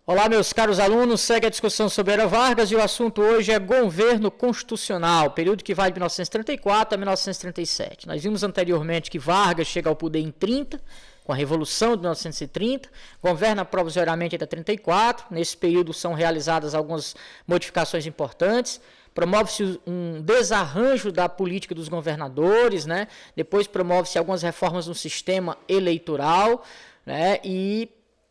Olá, meus caros alunos, segue a discussão sobre Era Vargas e o assunto hoje é governo constitucional, período que vai de 1934 a 1937. Nós vimos anteriormente que Vargas chega ao poder em 30, com a Revolução de 1930, governa provisoriamente até 34, nesse período são realizadas algumas modificações importantes, promove-se um desarranjo da política dos governadores, né? Depois promove-se algumas reformas no sistema eleitoral, né? E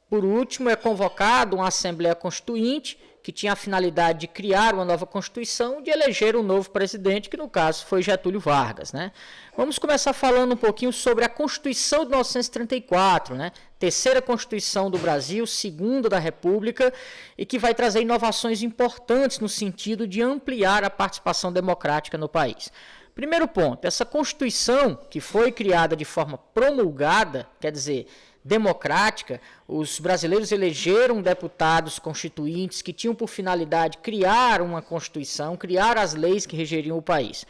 por último, é convocado uma Assembleia Constituinte, que tinha a finalidade de criar uma nova Constituição e de eleger um novo presidente, que no caso foi Getúlio Vargas, né? Vamos começar falando um pouquinho sobre a Constituição de 1934, né? Terceira Constituição do Brasil, segunda da República, e que vai trazer inovações importantes no sentido de ampliar a participação democrática no país. Primeiro ponto, essa Constituição, que foi criada de forma promulgada, quer dizer, democrática, os brasileiros elegeram deputados constituintes que tinham por finalidade criar uma Constituição, criar as leis que regeriam o país.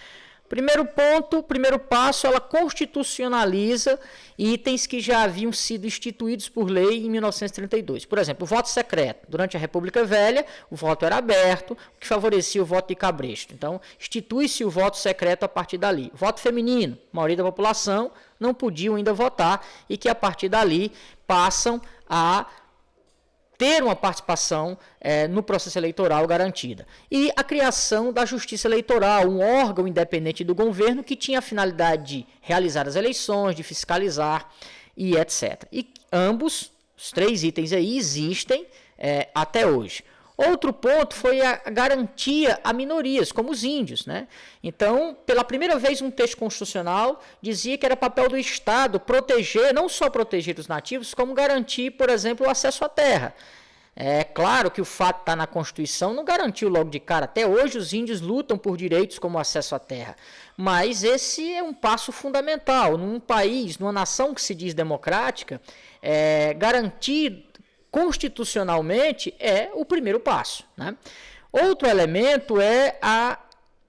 Primeiro ponto, primeiro passo, ela constitucionaliza itens que já haviam sido instituídos por lei em 1932. Por exemplo, o voto secreto. Durante a República Velha, o voto era aberto, o que favorecia o voto de cabresto. Então, institui-se o voto secreto a partir dali. Voto feminino, a maioria da população não podiam ainda votar e que a partir dali passam a ter uma participação no processo eleitoral garantida. E a criação da Justiça Eleitoral, um órgão independente do governo que tinha a finalidade de realizar as eleições, de fiscalizar e etc. E ambos, os três itens aí, existem até hoje. Outro ponto foi a garantia a minorias, como os índios, né? Então, pela primeira vez, um texto constitucional dizia que era papel do Estado proteger, não só proteger os nativos, como garantir, por exemplo, o acesso à terra. É claro que o fato de estar na Constituição não garantiu logo de cara. Até hoje os índios lutam por direitos como acesso à terra. Mas esse é um passo fundamental. Num país, numa nação que se diz democrática, garantir constitucionalmente é o primeiro passo, né? Outro elemento é a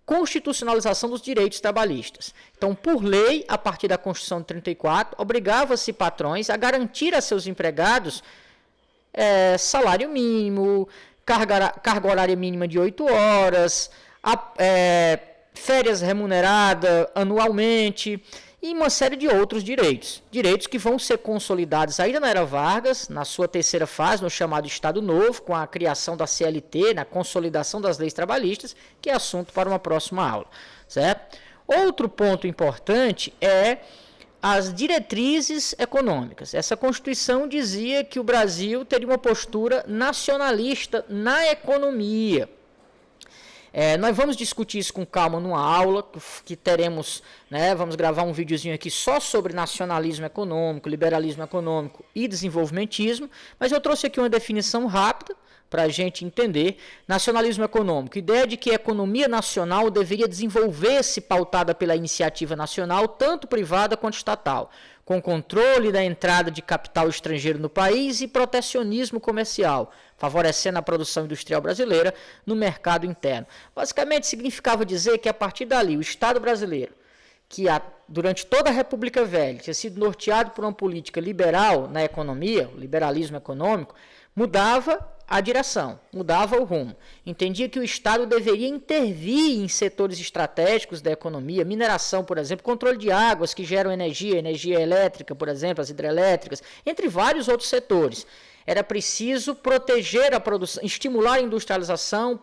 constitucionalização dos direitos trabalhistas. Então, por lei, a partir da Constituição de 34, obrigava-se patrões a garantir a seus empregados salário mínimo, carga horária mínima de 8 horas, férias remuneradas anualmente, e uma série de outros direitos. Direitos que vão ser consolidados ainda na Era Vargas, na sua terceira fase, no chamado Estado Novo, com a criação da CLT, na consolidação das leis trabalhistas, que é assunto para uma próxima aula, certo? Outro ponto importante é as diretrizes econômicas. Essa Constituição dizia que o Brasil teria uma postura nacionalista na economia. Nós vamos discutir isso com calma numa aula que teremos, né, vamos gravar um videozinho aqui só sobre nacionalismo econômico, liberalismo econômico e desenvolvimentismo, mas eu trouxe aqui uma definição rápida para a gente entender. Nacionalismo econômico, ideia de que a economia nacional deveria desenvolver-se pautada pela iniciativa nacional, tanto privada quanto estatal, com controle da entrada de capital estrangeiro no país e protecionismo comercial, favorecendo a produção industrial brasileira no mercado interno. Basicamente, significava dizer que, a partir dali, o Estado brasileiro, que durante toda a República Velha tinha sido norteado por uma política liberal na economia, o liberalismo econômico, mudava a direção, mudava o rumo. Entendia que o Estado deveria intervir em setores estratégicos da economia, mineração, por exemplo, controle de águas que geram energia elétrica, por exemplo, as hidrelétricas, entre vários outros setores. Era preciso proteger a produção, estimular a industrialização,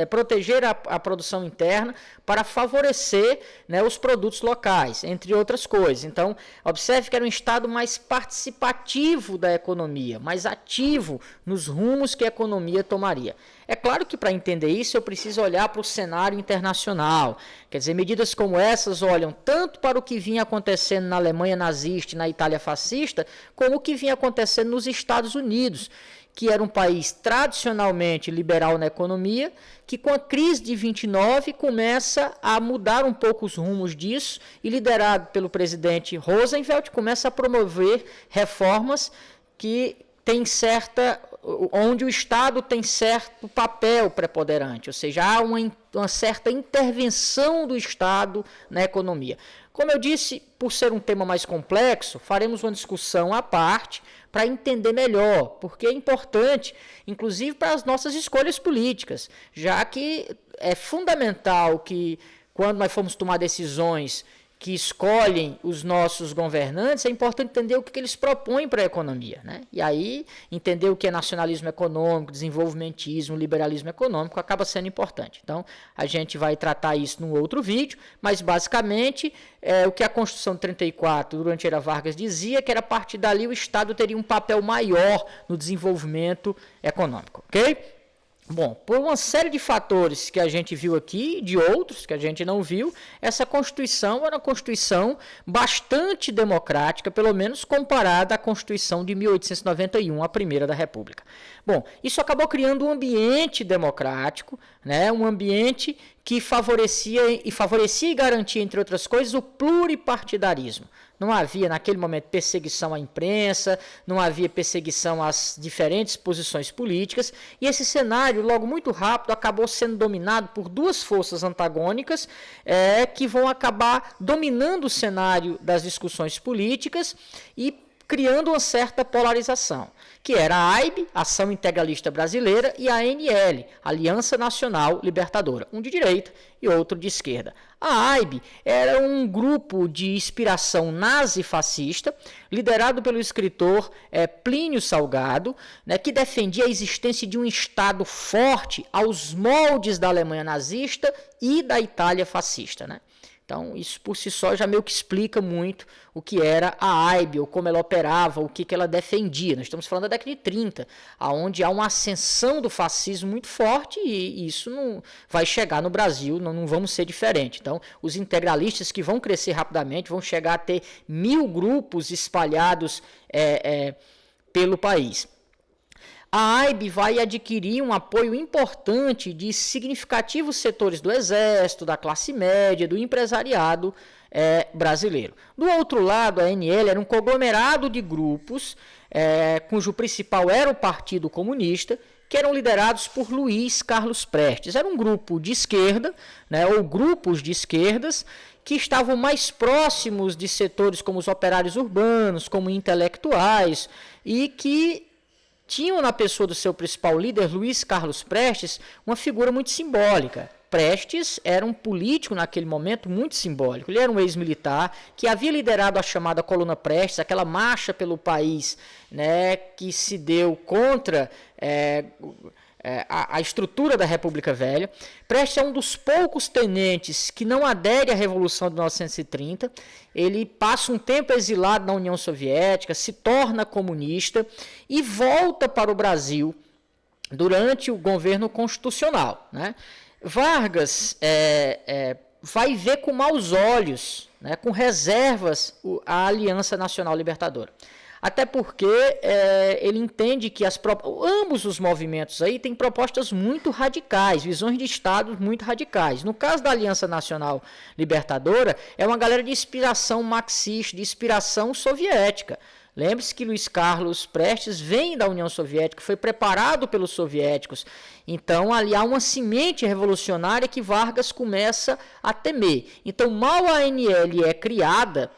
proteger a produção interna para favorecer, né, os produtos locais, entre outras coisas. Então, observe que era um Estado mais participativo da economia, mais ativo nos rumos que a economia tomaria. É claro que para entender isso eu preciso olhar para o cenário internacional. Quer dizer, medidas como essas olham tanto para o que vinha acontecendo na Alemanha nazista e na Itália fascista, como o que vinha acontecendo nos Estados Unidos, que era um país tradicionalmente liberal na economia, que com a crise de 29 começa a mudar um pouco os rumos disso e, liderado pelo presidente Roosevelt, começa a promover reformas que têm onde o Estado tem certo papel preponderante, ou seja, há uma certa intervenção do Estado na economia. Como eu disse, por ser um tema mais complexo, faremos uma discussão à parte para entender melhor, porque é importante, inclusive para as nossas escolhas políticas, já que é fundamental que, quando nós formos tomar decisões que escolhem os nossos governantes, é importante entender o que eles propõem para a economia, né? E aí, entender o que é nacionalismo econômico, desenvolvimentismo, liberalismo econômico, acaba sendo importante. Então, a gente vai tratar isso num outro vídeo, mas, basicamente, o que a Constituição de 34, durante a era Vargas, dizia, que era a partir dali o Estado teria um papel maior no desenvolvimento econômico, ok? Bom, por uma série de fatores que a gente viu aqui, de outros que a gente não viu, essa Constituição era uma Constituição bastante democrática, pelo menos comparada à Constituição de 1891, a primeira da República. Bom, isso acabou criando um ambiente democrático, né, um ambiente que favorecia e garantia, entre outras coisas, o pluripartidarismo. Não havia, naquele momento, perseguição à imprensa, não havia perseguição às diferentes posições políticas, e esse cenário, logo muito rápido, acabou sendo dominado por duas forças antagônicas que vão acabar dominando o cenário das discussões políticas e criando uma certa polarização, que era a AIB, Ação Integralista Brasileira, e a ANL, Aliança Nacional Libertadora, um de direita e outro de esquerda. A AIB era um grupo de inspiração nazi-fascista, liderado pelo escritor Plínio Salgado, né, que defendia a existência de um Estado forte aos moldes da Alemanha nazista e da Itália fascista, né? Então, isso por si só já meio que explica muito o que era a AIB, ou como ela operava, o que ela defendia. Nós estamos falando da década de 30, onde há uma ascensão do fascismo muito forte, e isso não vai chegar no Brasil, não vamos ser diferente. Então, os integralistas, que vão crescer rapidamente, vão chegar a ter 1000 grupos espalhados pelo país. A AIB vai adquirir um apoio importante de significativos setores do Exército, da classe média, do empresariado brasileiro. Do outro lado, a ANL era um conglomerado de grupos, cujo principal era o Partido Comunista, que eram liderados por Luiz Carlos Prestes. Era um grupo de esquerda, né, ou grupos de esquerdas, que estavam mais próximos de setores como os operários urbanos, como intelectuais, e que tinham na pessoa do seu principal líder, Luiz Carlos Prestes, uma figura muito simbólica. Prestes era um político naquele momento muito simbólico. Ele era um ex-militar que havia liderado a chamada Coluna Prestes, aquela marcha pelo país, né, que se deu contra a estrutura da República Velha. Prestes é um dos poucos tenentes que não adere à Revolução de 1930. Ele passa um tempo exilado na União Soviética, se torna comunista e volta para o Brasil durante o governo constitucional, né? Vargas vai ver com maus olhos, né, com reservas, a Aliança Nacional Libertadora. Até porque ele entende que ambos os movimentos aí têm propostas muito radicais, visões de Estado muito radicais. No caso da Aliança Nacional Libertadora, é uma galera de inspiração marxista, de inspiração soviética. Lembre-se que Luiz Carlos Prestes vem da União Soviética, foi preparado pelos soviéticos. Então, ali há uma semente revolucionária que Vargas começa a temer. Então, mal a ANL é criada,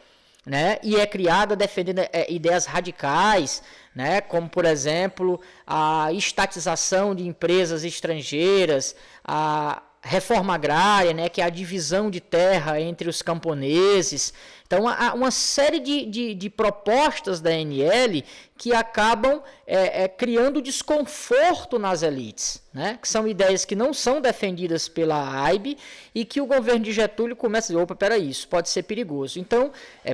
né, e é criada defendendo ideias radicais, né, como, por exemplo, a estatização de empresas estrangeiras, a reforma agrária, né, que é a divisão de terra entre os camponeses. Então, há uma série de propostas da ANL que acabam criando desconforto nas elites, né? Que são ideias que não são defendidas pela AIB e que o governo de Getúlio começa a dizer, opa, peraí, isso pode ser perigoso. Então,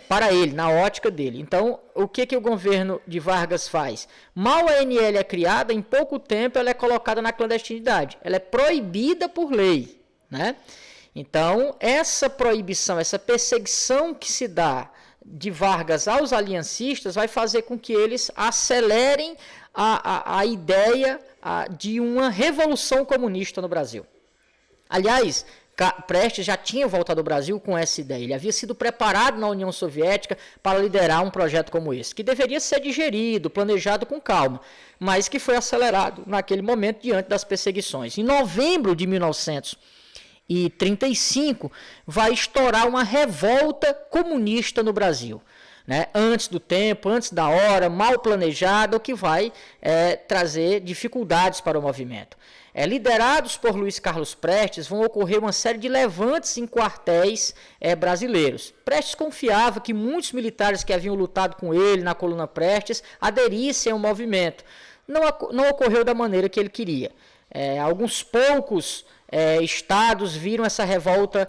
para ele, na ótica dele. Então, o que o governo de Vargas faz? Mal a ANL é criada, em pouco tempo ela é colocada na clandestinidade. Ela é proibida por lei, né? Então, essa proibição, essa perseguição que se dá de Vargas aos aliancistas vai fazer com que eles acelerem a ideia de uma revolução comunista no Brasil. Aliás, Prestes já tinha voltado ao Brasil com essa ideia. Ele havia sido preparado na União Soviética para liderar um projeto como esse, que deveria ser digerido, planejado com calma, mas que foi acelerado naquele momento diante das perseguições. Em novembro de 1921, 1935, vai estourar uma revolta comunista no Brasil. Né? Antes do tempo, antes da hora, mal planejada, o que vai trazer dificuldades para o movimento. Liderados por Luiz Carlos Prestes, vão ocorrer uma série de levantes em quartéis brasileiros. Prestes confiava que muitos militares que haviam lutado com ele na coluna Prestes aderissem ao movimento. Não ocorreu da maneira que ele queria. Alguns poucos estados viram essa revolta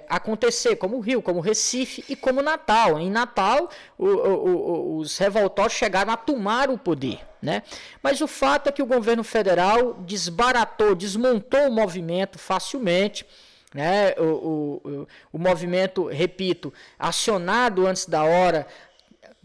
acontecer, como o Rio, como o Recife e como Natal. Em Natal, os revoltosos chegaram a tomar o poder. Né? Mas o fato é que o governo federal desmontou o movimento facilmente. Né? O movimento, repito, acionado antes da hora,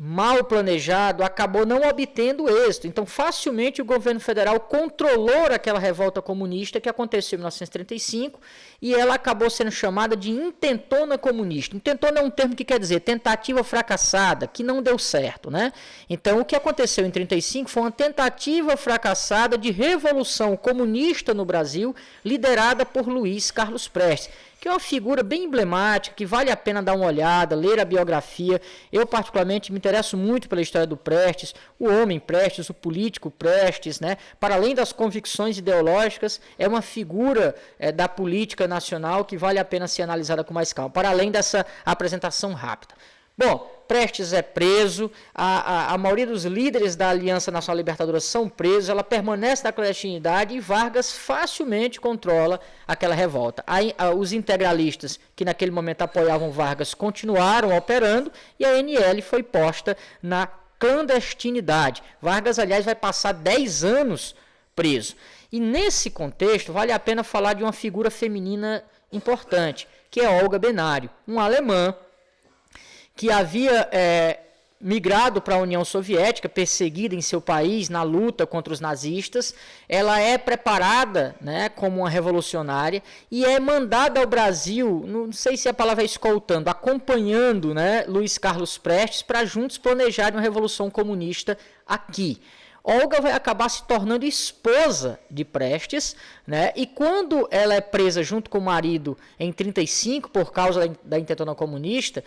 mal planejado, acabou não obtendo êxito. Então, facilmente o governo federal controlou aquela revolta comunista que aconteceu em 1935 e ela acabou sendo chamada de intentona comunista. Intentona é um termo que quer dizer tentativa fracassada, que não deu certo, né? Então, o que aconteceu em 1935 foi uma tentativa fracassada de revolução comunista no Brasil, liderada por Luiz Carlos Prestes, que é uma figura bem emblemática, que vale a pena dar uma olhada, ler a biografia. Eu, particularmente, me interesso muito pela história do Prestes, o homem Prestes, o político Prestes, né? Para além das convicções ideológicas, é uma figura da política nacional que vale a pena ser analisada com mais calma, para além dessa apresentação rápida. Bom, Prestes é preso, a maioria dos líderes da Aliança Nacional Libertadora são presos, ela permanece na clandestinidade e Vargas facilmente controla aquela revolta. Os integralistas que naquele momento apoiavam Vargas continuaram operando e a ANL foi posta na clandestinidade. Vargas, aliás, vai passar 10 anos preso. E nesse contexto, vale a pena falar de uma figura feminina importante, que é Olga Benário, uma alemã que havia migrado para a União Soviética, perseguida em seu país na luta contra os nazistas. Ela é preparada, né, como uma revolucionária e é mandada ao Brasil, não sei se a palavra é escoltando, acompanhando, né, Luiz Carlos Prestes para juntos planejarem uma revolução comunista aqui. Olga vai acabar se tornando esposa de Prestes, né? E quando ela é presa junto com o marido em 1935 por causa da intentona comunista,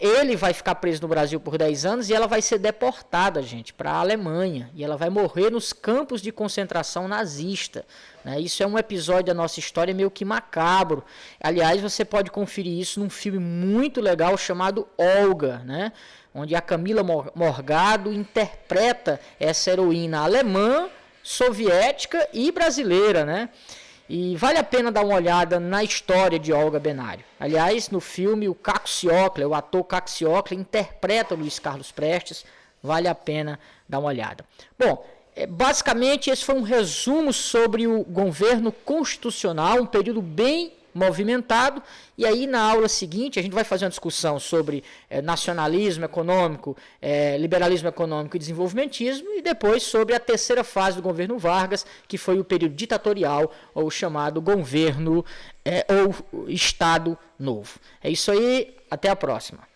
ele vai ficar preso no Brasil por 10 anos e ela vai ser deportada, gente, para a Alemanha. E ela vai morrer nos campos de concentração nazista. Né? Isso é um episódio da nossa história meio que macabro. Aliás, você pode conferir isso num filme muito legal chamado Olga, né? Onde a Camila Morgado interpreta essa heroína alemã, soviética e brasileira, né? E vale a pena dar uma olhada na história de Olga Benário. Aliás, no filme, o ator Caco Ciocler, interpreta Luiz Carlos Prestes, vale a pena dar uma olhada. Bom, basicamente esse foi um resumo sobre o governo constitucional, um período bem movimentado, e aí na aula seguinte a gente vai fazer uma discussão sobre nacionalismo econômico, liberalismo econômico e desenvolvimentismo, e depois sobre a terceira fase do governo Vargas, que foi o período ditatorial, ou chamado governo ou Estado Novo. É isso aí, até a próxima.